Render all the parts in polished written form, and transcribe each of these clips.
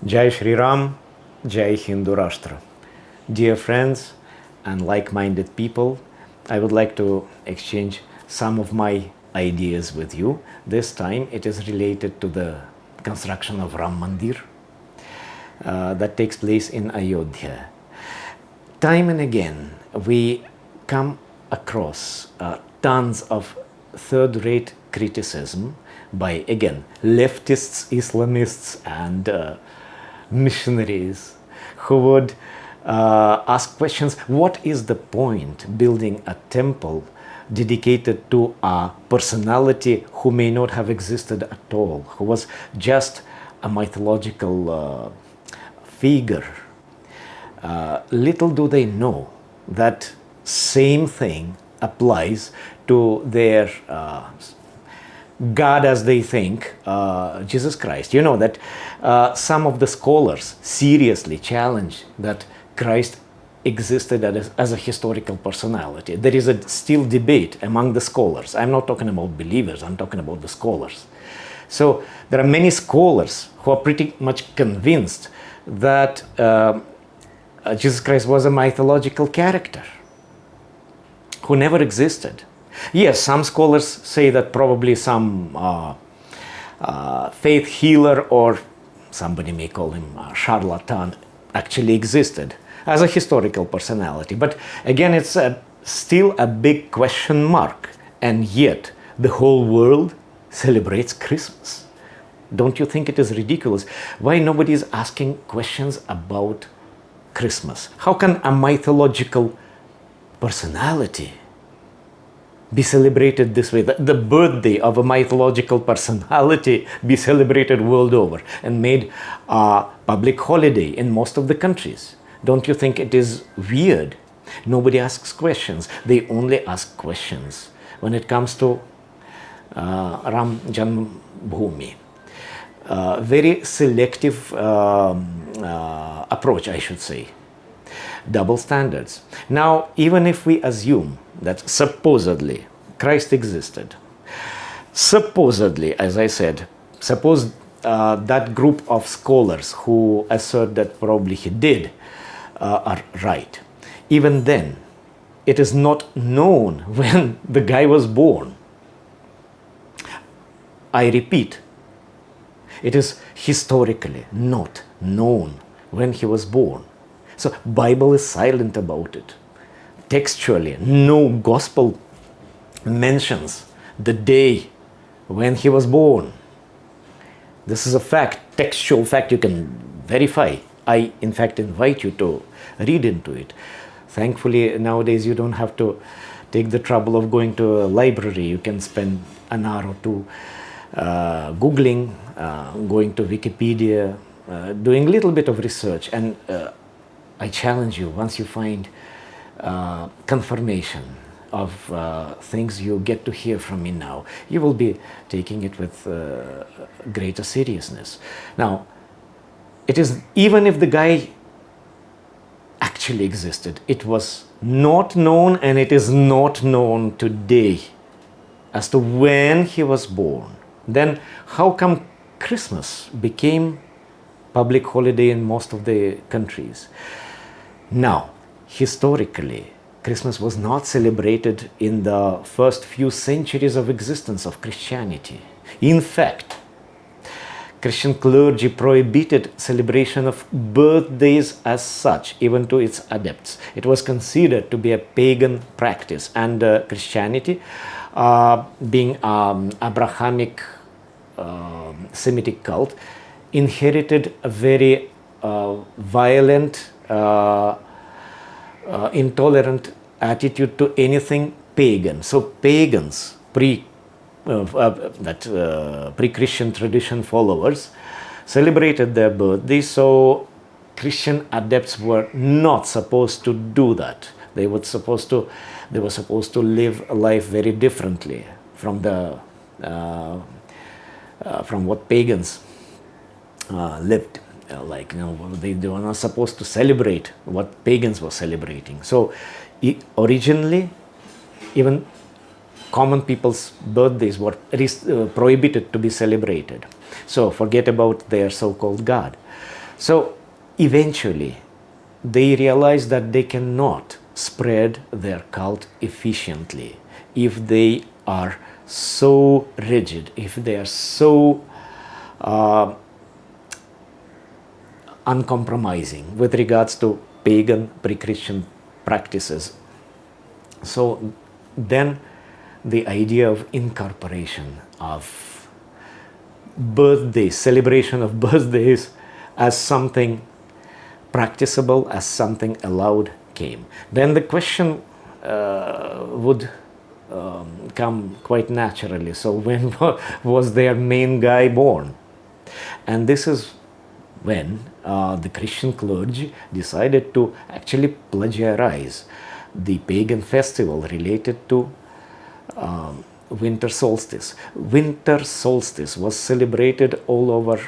Jai Shri Ram, Jai Hindu Rashtra. Dear friends and like-minded people, I would like to exchange some of my ideas with you. This time it is related to the construction of Ram Mandir that takes place in Ayodhya. Time and again we come across tons of third-rate criticism by, again, leftists, Islamists and missionaries who would ask questions. What is the point building a temple dedicated to a personality who may not have existed at all, who was just a mythological figure? Little do they know that same thing applies to their God as they think, Jesus Christ. You know that some of the scholars seriously challenge that Christ existed as a historical personality. There is still debate among the scholars. I'm not talking about believers, I'm talking about the scholars. So there are many scholars who are pretty much convinced that Jesus Christ was a mythological character who never existed. Yes, some scholars say that probably some faith healer, or somebody may call him a charlatan, actually existed as a historical personality. But again, it's still a big question mark. And yet, the whole world celebrates Christmas. Don't you think it is ridiculous? Why nobody is asking questions about Christmas? How can a mythological personality be celebrated this way? The birthday of a mythological personality be celebrated world over and made a public holiday in most of the countries. Don't you think it is weird? Nobody asks questions. They only ask questions when it comes to Ram Janmabhoomi. Very selective approach, I should say. Double standards. Now, even if we assume that supposedly Christ existed, supposedly, as I said, suppose that group of scholars who assert that probably he did are right. Even then, it is not known when the guy was born. I repeat, it is historically not known when he was born. So Bible is silent about it. Textually, no gospel mentions the day when he was born. This is a fact, textual fact you can verify. I, in fact, invite you to read into it. Thankfully, nowadays you don't have to take the trouble of going to a library. You can spend an hour or two Googling, going to Wikipedia, doing a little bit of research, and I challenge you, once you find confirmation of things you get to hear from me now, you will be taking it with greater seriousness. Now, it is, even if the guy actually existed, it was not known, and it is not known today as to when he was born. Then how come Christmas became public holiday in most of the countries? Now, historically, Christmas was not celebrated in the first few centuries of existence of Christianity. In fact, Christian clergy prohibited celebration of birthdays as such, even to its adepts. It was considered to be a pagan practice, and Christianity, being Abrahamic Semitic cult, inherited a very violent, intolerant attitude to anything pagan. So pagans, pre-Christian tradition followers, celebrated their birthday. So Christian adepts were not supposed to do that. They were supposed to live a life very differently from the from what pagans lived. Like, you know, they were not supposed to celebrate what pagans were celebrating. So originally, even common people's birthdays were prohibited to be celebrated. So forget about their so-called God. So eventually they realized that they cannot spread their cult efficiently if they are so rigid, if they are so uncompromising with regards to pagan pre-Christian practices. So then the idea of incorporation of birthdays, celebration of birthdays as something practicable, as something allowed came. Then the question would come quite naturally. So when was their main guy born? And this is when the Christian clergy decided to actually plagiarize the pagan festival related to winter solstice. Winter solstice was celebrated all over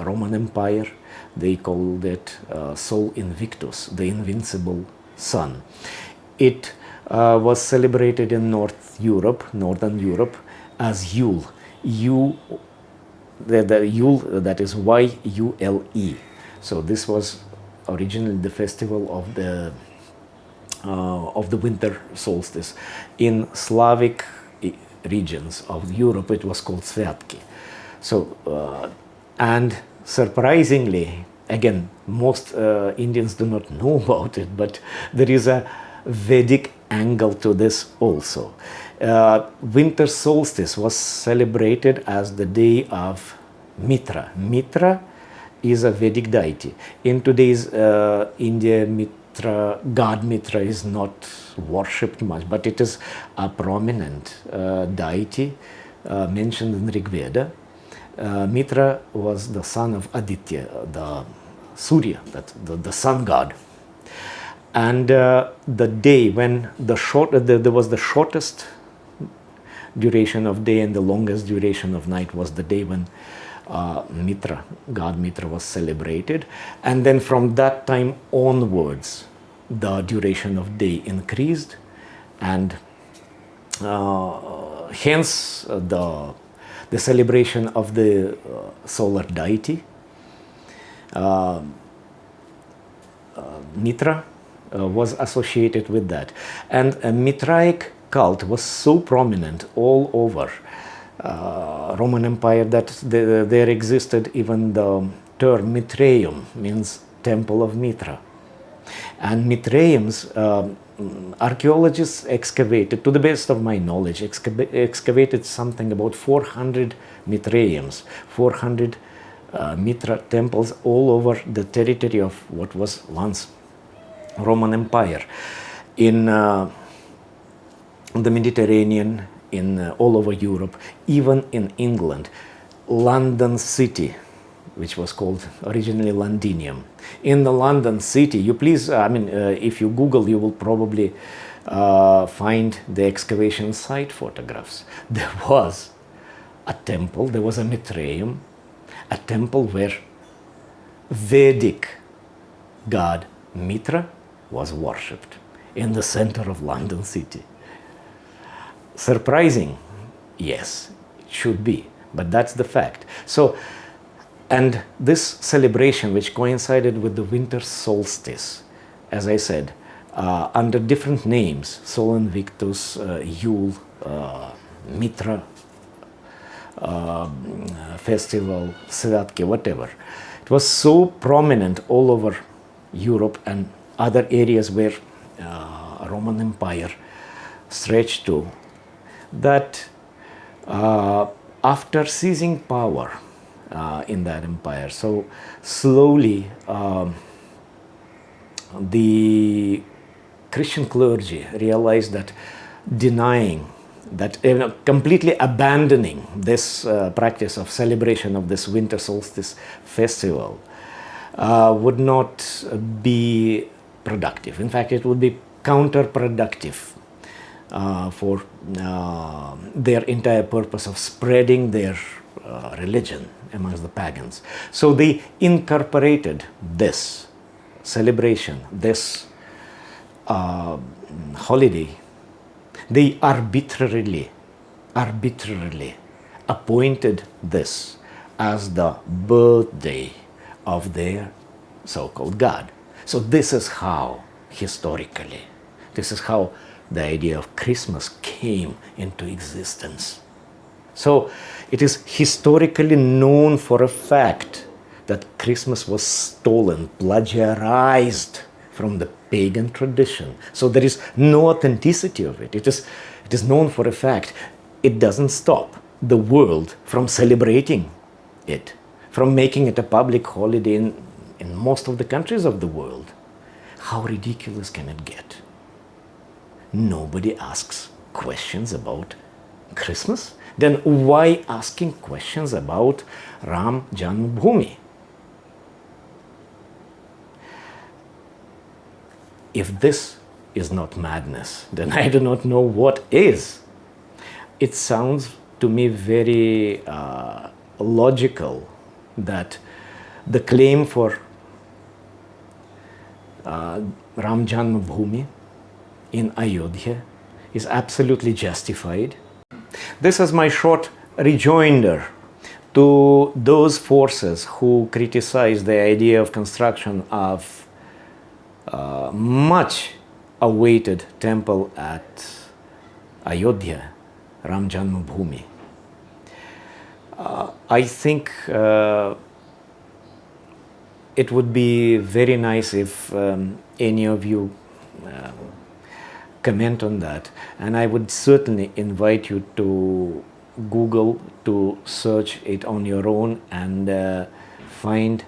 Roman Empire. They called it Sol Invictus, the invincible sun. It was celebrated in Northern Europe, as Yule. The Yule, that is Y-U-L-E. So this was originally the festival of the winter solstice. In Slavic regions of Europe, it was called Svyatki. So, and surprisingly, again, most Indians do not know about it, but there is a Vedic angle to this also. Winter solstice was celebrated as the day of Mitra. Mitra is a Vedic deity. In today's India, God Mitra is not worshipped much, but it is a prominent deity mentioned in Rig Veda. Mitra was the son of Aditya, the Surya, the sun god. And the day when there was the shortest duration of day and the longest duration of night was the day when Mitra, God Mitra, was celebrated. And then from that time onwards, the duration of day increased, and hence the celebration of the solar deity Mitra was associated with that. And a Mitraic cult was so prominent all over Roman Empire that there existed even the term Mitraeum, means temple of Mitra. And Mitraeums, archaeologists excavated, to the best of my knowledge, excavated something about 400 Mitraeums, 400 Mitra temples all over the territory of what was once Roman Empire, in the Mediterranean, in all over Europe, even in England. London City, which was called originally Londinium. In the London City, if you Google, you will probably find the excavation site photographs. There was a temple, there was a Mitraeum, a temple where Vedic god Mitra was worshipped in the center of London City. Surprising? Yes, it should be, but that's the fact. So, and this celebration, which coincided with the winter solstice, as I said, under different names, Sol Invictus, Yule, Mitra festival, Svyatki, whatever. It was so prominent all over Europe and other areas where Roman Empire stretched to, that after seizing power in that empire, so slowly the Christian clergy realized that denying that, completely abandoning this practice of celebration of this winter solstice festival would not be productive. In fact, it would be counterproductive for their entire purpose of spreading their religion amongst the pagans. So they incorporated this celebration, this holiday. They arbitrarily appointed this as the birthday of their so-called God. So this is how, historically, this is how the idea of Christmas came into existence. So it is historically known for a fact that Christmas was stolen, plagiarized from the pagan tradition. So there is no authenticity of it. It is known for a fact. It doesn't stop the world from celebrating it, from making it a public holiday in most of the countries of the world. How ridiculous can it get? Nobody asks questions about Christmas. Then why asking questions about Ram Janmabhoomi? If this is not madness, then I do not know what is. It sounds to me very logical that the claim for Ram Janmabhoomi in Ayodhya is absolutely justified. This is my short rejoinder to those forces who criticize the idea of construction of much awaited temple at Ayodhya, Ram Janmabhoomi. I think it would be very nice if any of you comment on that, and I would certainly invite you to Google, to search it on your own and find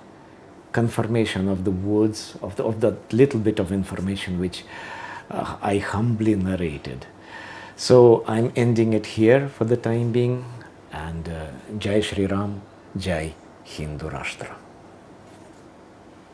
confirmation of the words, of that little bit of information which I humbly narrated. So I'm ending it here for the time being, and Jai Shri Ram, Jai Hindu Rashtra.